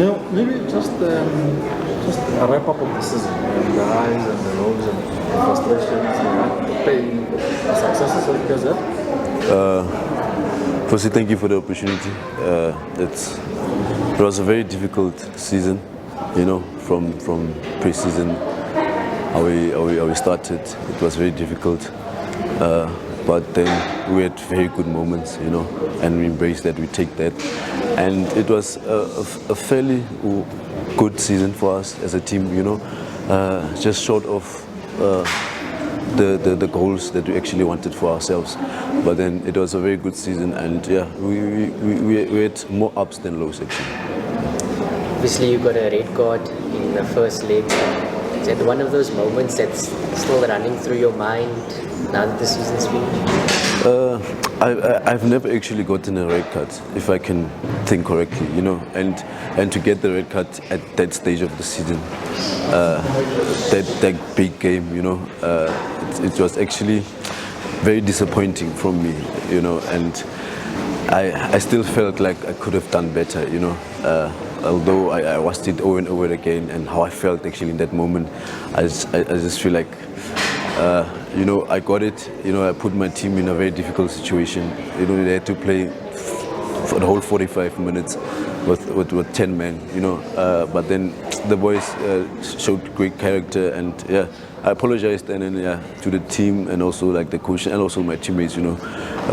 Now, maybe just a wrap up of the season, and the highs and the lows and the frustrations, the pain, the successes that you guys had. Firstly, thank you for the opportunity. It was a very difficult season, from pre-season, how we started. It was very difficult, but then we had very good moments, and we embraced that, we take that. And it was a fairly good season for us as a team, just short of the goals that we actually wanted for ourselves. But then it was a very good season, and yeah, we had more ups than lows actually. Obviously you got a red card in the first leg. Is that one of those moments that's still running through your mind now that the season's finished? I've never actually gotten a red card, if I can think correctly, and to get the red card at that stage of the season, that big game, it was actually very disappointing from me, and I still felt like I could have done better, although I watched it over and over again, and how I felt actually in that moment, I just feel like, I got it. I put my team in a very difficult situation. They had to play for the whole 45 minutes with 10 men. But then the boys showed great character, and yeah, I apologized and then to the team and also like the coach and also my teammates.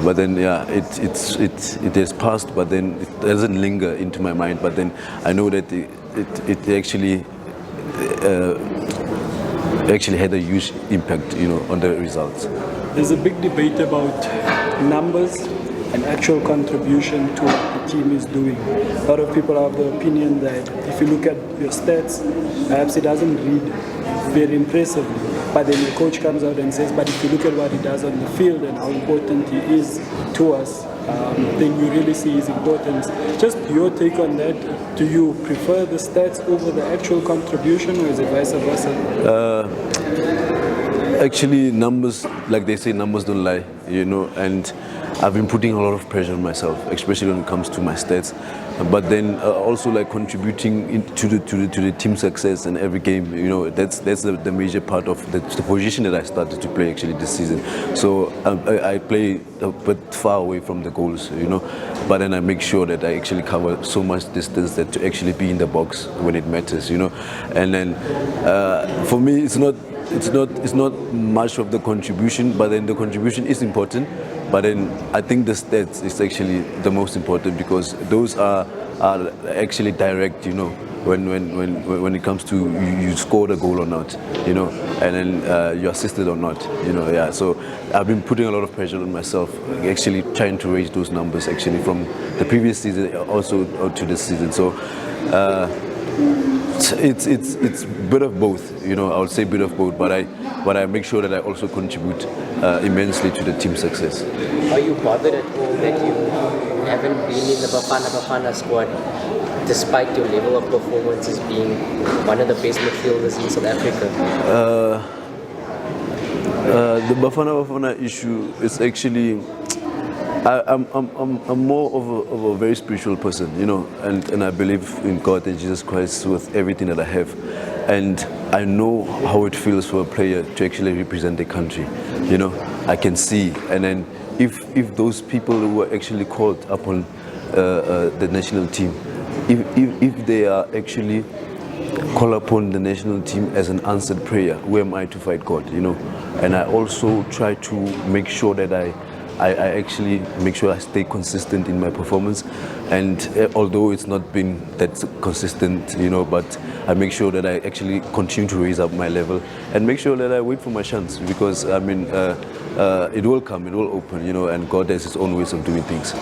But then it has passed, but then it doesn't linger into my mind. But then I know that it actually had a huge impact, on the results. There's a big debate about numbers and actual contribution to what the team is doing. A lot of people have the opinion that if you look at your stats, perhaps it doesn't read very impressively. But then the coach comes out and says, but if you look at what he does on the field and how important he is to us, then you really see his importance. Just your take on that. Do you prefer the stats over the actual contribution, or is it vice versa? Actually, numbers, like they say, numbers don't lie, and I've been putting a lot of pressure on myself, especially when it comes to my stats. But then also like contributing to the team success and every game, that's the major part of the position that I started to play actually this season. So I play a bit far away from the goals, but then I make sure that I actually cover so much distance that to actually be in the box when it matters, And then for me, it's not much of the contribution, but then the contribution is important. But then I think the stats is actually the most important, because those are actually direct, when it comes to you scored a goal or not, and then you assisted or not, So I've been putting a lot of pressure on myself, actually trying to raise those numbers actually from the previous season also to this season. So it's a bit of both, I would say a bit of both, but I make sure that I also contribute immensely to the team success. Are you bothered at all that you haven't been in the Bafana Bafana squad, despite your level of performance as being one of the best midfielders in South Africa? The Bafana Bafana issue is actually, I'm more of a very spiritual person, and I believe in God and Jesus Christ with everything that I have, and I know how it feels for a player to actually represent the country, I can see, and then if those people who are actually called upon the national team, if they are actually call upon the national team as an answered prayer, who am I to fight God, And I also try to make sure that I actually make sure I stay consistent in my performance, and although it's not been that consistent, but I make sure that I actually continue to raise up my level and make sure that I wait for my chance, because it will come, it will open, and God has His own ways of doing things.